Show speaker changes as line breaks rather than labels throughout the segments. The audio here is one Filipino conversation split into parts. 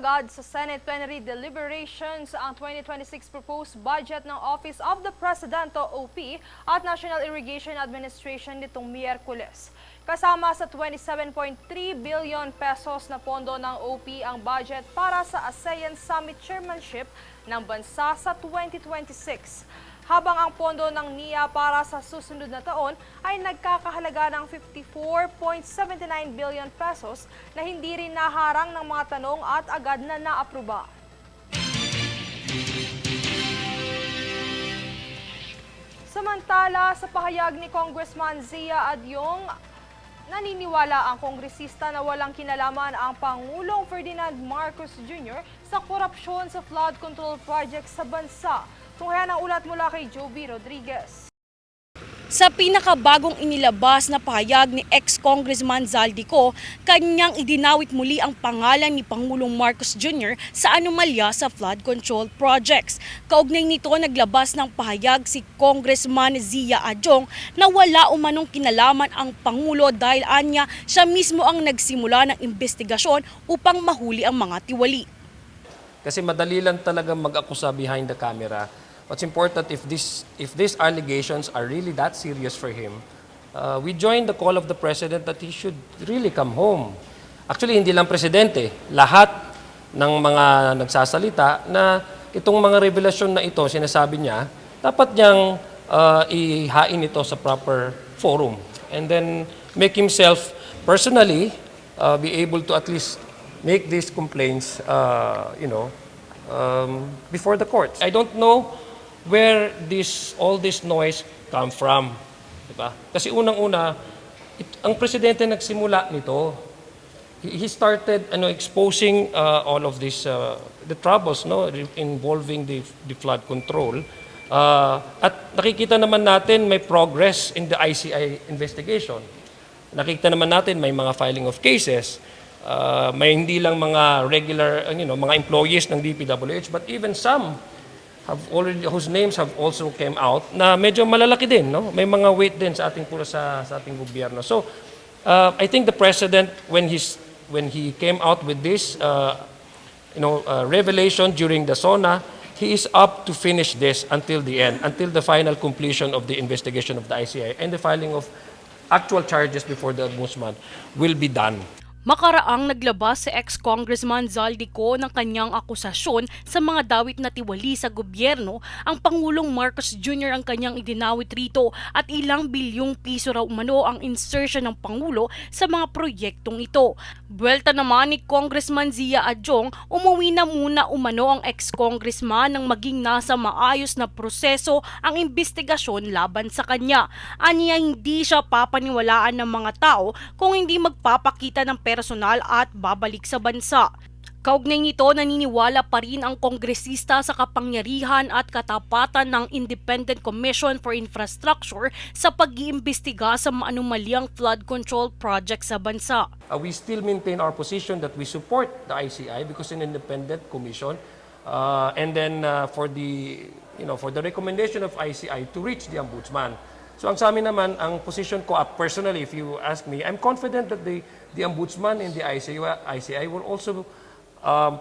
agad sa Senate plenary deliberations ang 2026 proposed budget ng Office of the President o OP at National Irrigation Administration nitong Miyerkules. Kasama sa 27.3 billion pesos na pondo ng OP ang budget para sa ASEAN Summit Chairmanship ng bansa sa 2026. Habang ang pondo ng NIA para sa susunod na taon ay nagkakahalaga ng 54.79 billion pesos na hindi rin naharang ng mga tanong at agad na naapruba. Samantala, sa pahayag ni Congressman Zia Adyong, naniniwala ang kongresista na walang kinalaman ang Pangulong Ferdinand Marcos Jr. sa korupsyon sa flood control project sa bansa. Tunghayan ang ulat mula kay Joby Rodriguez.
Sa pinakabagong inilabas na pahayag ni ex-Congressman Zaldico, kanyang idinawit muli ang pangalan ni Pangulong Marcos Jr. sa anomalya sa flood control projects. Kaugnay nito, naglabas ng pahayag si Congressman Zia Adyong na wala umanong kinalaman ang Pangulo dahil anya siya mismo ang nagsimula ng investigasyon upang mahuli ang mga tiwali.
Kasi madali lang talaga mag-akusa behind the camera. What's important, if these allegations are really that serious for him, we join the call of the President that he should really come home. Actually, hindi lang Presidente, lahat ng mga nagsasalita na itong mga revelasyon na ito, sinasabi niya, dapat niyang ihain ito sa proper forum. And then make himself personally be able to at least make these complaints, before the courts. I don't know where all this noise come from, diba? Kasi unang-una, ang presidente nagsimula nito. He started exposing all of this the troubles involving the flood control. At nakikita naman natin may progress in the ICI investigation. Nakikita naman natin may mga filing of cases. May hindi lang mga regular mga employees ng DPWH, but even some whose names have also came out na medyo malalaki din, no? May mga weight din sa ating ating gobyerno. So I think the president, when he came out with this revelation during the SONA, he is up to finish this until the end, until the final completion of the investigation of the ICI and the filing of actual charges before the ombudsman will be done.
Makaraang naglabas si ex-Congressman Zaldico ng kanyang akusasyon sa mga dawit na tiwali sa gobyerno. Ang Pangulong Marcos Jr. ang kanyang idinawit rito at ilang bilyong piso raw umano ang insertion ng Pangulo sa mga proyektong ito. Buwelta naman ni Congressman Zia Adyong, umuwi na muna umano ang ex-Congressman nang maging nasa maayos na proseso ang investigasyon laban sa kanya. Aniya hindi siya papaniwalaan ng mga tao kung hindi magpapakita ng personal at babalik sa bansa. Kaugnay nito, naniniwala pa rin ang kongresista sa kapangyarihan at katapatan ng Independent Commission for Infrastructure sa pag-iimbestiga sa maanumalyang flood control project sa bansa.
We still maintain our position that we support the ICI because an independent commission, and then for the recommendation of ICI to reach the ombudsman. So ang sa amin naman, ang position ko personally, if you ask me, I'm confident that the ombudsman and the ICI will also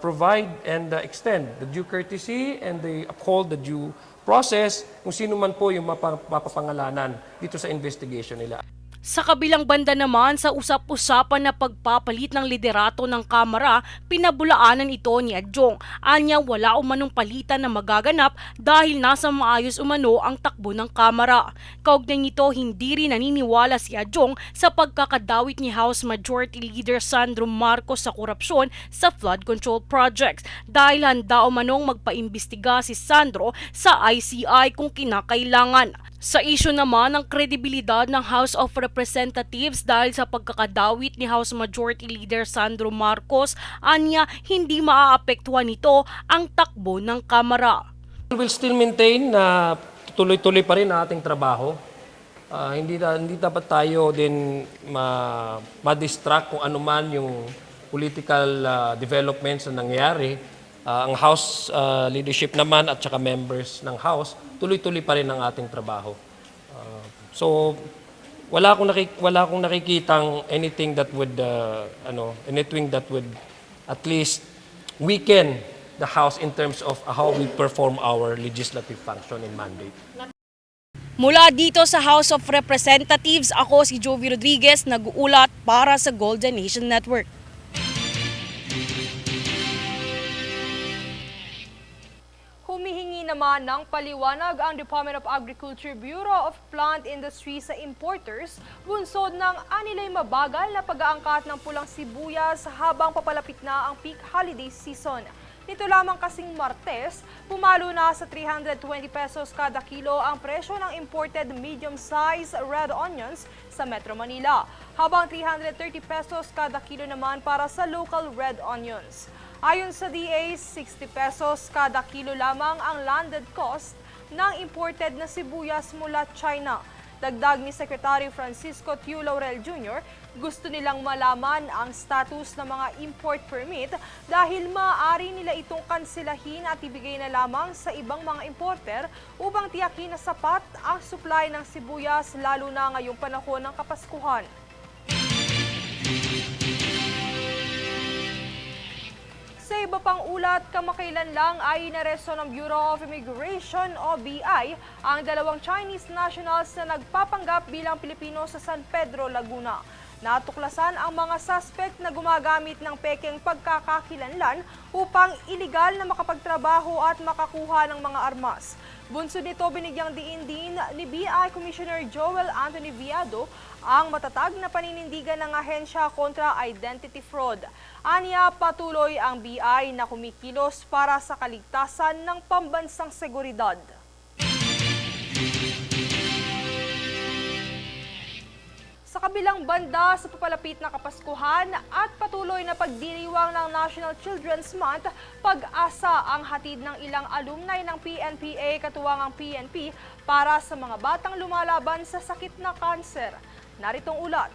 provide and extend the due courtesy and uphold the due process kung sino man po yung mapapangalanan dito sa investigation nila.
Sa kabilang banda naman, sa usap-usapan na pagpapalit ng liderato ng Kamara, pinabulaanan ito ni Adyong. Anya wala umanong palitan na magaganap dahil nasa maayos umano ang takbo ng Kamara. Kaugnay nito, hindi rin naniniwala si Adyong sa pagkakadawit ni House Majority Leader Sandro Marcos sa korupsyon sa flood control projects dahil handa umanong magpaimbestiga si Sandro sa ICI kung kinakailangan. Sa isyu naman ng kredibilidad ng House of Representatives dahil sa pagkakadawit ni House Majority Leader Sandro Marcos, anya hindi maaapektuhan nito ang takbo ng Kamara.
We will still maintain na tuloy-tuloy pa rin ang ating trabaho. Hindi dapat tayo din ma-distract kung ano man yung political developments na nangyayari. Ang House leadership naman at saka members ng House, tuloy-tuloy pa rin ang ating trabaho. So wala akong nakikitang anything that would at least weaken the House in terms of how we perform our legislative function and mandate.
Mula dito sa House of Representatives, ako si Jovi Rodriguez, nag-uulat para sa Golden Nation Network.
Humihingi naman ng paliwanag ang Department of Agriculture Bureau of Plant Industry sa importers bunsod ng anilay mabagal na pag-aangkat ng pulang sibuyas habang papalapit na ang peak holiday season. Nito lamang kasing Martes, pumalo na sa 320 pesos kada kilo ang presyo ng imported medium-size red onions sa Metro Manila, habang 330 pesos kada kilo naman para sa local red onions. Ayon sa DA, 60 pesos kada kilo lamang ang landed cost ng imported na sibuyas mula China. Dagdag ni Secretary Francisco Tiu Laurel Jr., gusto nilang malaman ang status ng mga import permit dahil maaari nila itong kansilahin at ibigay na lamang sa ibang mga importer upang tiyakin na sapat ang supply ng sibuyas lalo na ngayong panahon ng Kapaskuhan. Sa iba pang ulat, kamakailan lang ay inaresto ng Bureau of Immigration o BI ang dalawang Chinese nationals na nagpapanggap bilang Pilipino sa San Pedro, Laguna. Natuklasan ang mga suspect na gumagamit ng pekeng pagkakakilanlan upang iligal na makapagtrabaho at makakuha ng mga armas. Bunsod nito, binigyang diin din ni BI Commissioner Joel Anthony Viado ang matatag na paninindigan ng ahensya kontra identity fraud. Aniya, patuloy ang BI na kumikilos para sa kaligtasan ng pambansang seguridad. Sa kabilang banda, sa papalapit na Kapaskuhan at patuloy na pagdiriwang ng National Children's Month, pag-asa ang hatid ng ilang alumni ng PNPA katuwang ang PNP para sa mga batang lumalaban sa sakit na kanser. Naritong ulat.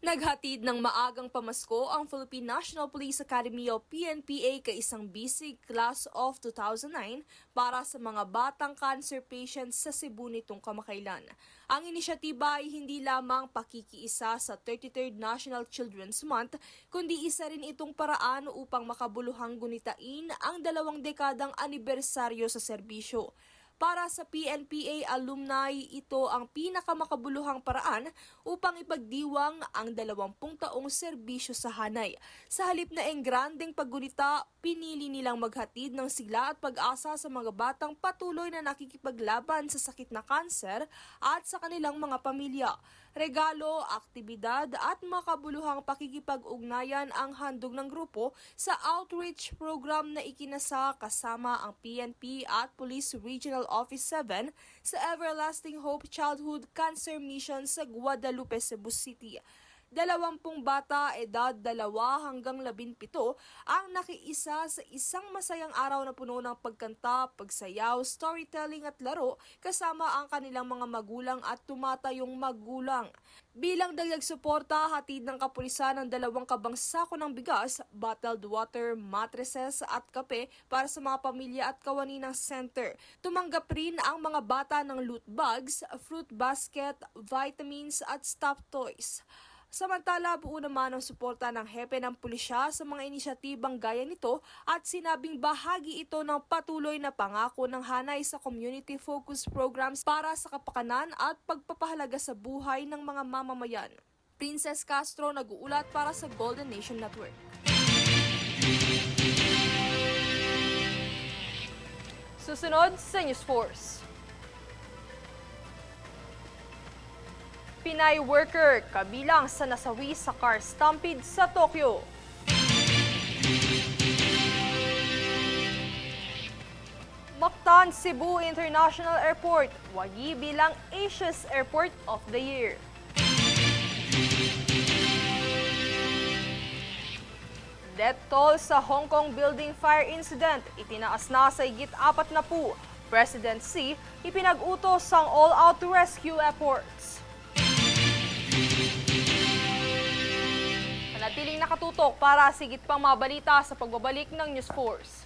Naghatid ng maagang pamasko ang Philippine National Police Academy o PNPA kay isang bisig class of 2009 para sa mga batang cancer patients sa Cebu nitong kamakailan. Ang inisyatiba ay hindi lamang pakikiisa sa 33rd National Children's Month, kundi isa rin itong paraan upang makabuluhang gunitain ang 2 dekadang anibersaryo sa serbisyo. Para sa PNPA alumni, ito ang pinakamakabuluhang paraan upang ipagdiwang ang 20 taong serbisyo sa hanay. Sa halip na engrandeng paggunita, pinili nilang maghatid ng sigla at pag-asa sa mga batang patuloy na nakikipaglaban sa sakit na kanser at sa kanilang mga pamilya. Regalo, aktibidad at makabuluhang pakikipag-ugnayan ang handog ng grupo sa outreach program na ikinasa kasama ang PNP at Police Regional Office 7 sa Everlasting Hope Childhood Cancer Mission sa Guadalupe, Cebu City. 20 bata edad 2 hanggang 17 ang nakiisa sa isang masayang araw na puno ng pagkanta, pagsayaw, storytelling at laro kasama ang kanilang mga magulang at tumatayong magulang. Bilang dagdag suporta, hatid ng kapulisan ng 2 kabang sako ng bigas, bottled water, mattresses at kape para sa mga pamilya at kawani ng center. Tumanggap rin ang mga bata ng loot bags, fruit basket, vitamins at stuffed toys. Samantala, buo naman ang suporta ng hepe ng pulisya sa mga inisyatibang gaya nito at sinabing bahagi ito ng patuloy na pangako ng hanay sa community-focused programs para sa kapakanan at pagpapahalaga sa buhay ng mga mamamayan. Princess Castro, nag-uulat para sa Golden Nation Network. Susunod sa News Force. Pinay worker kabilang sa nasawi sa car stampede sa Tokyo. Mactan Cebu International Airport, wagi bilang Asia's Airport of the Year. Death toll sa Hong Kong building fire incident, itinaas na sa higit 40. President Xi ipinag-utos ang all-out rescue efforts. Manatiling nakatutok para sigit pang mabalita sa pagbabalik ng News Force.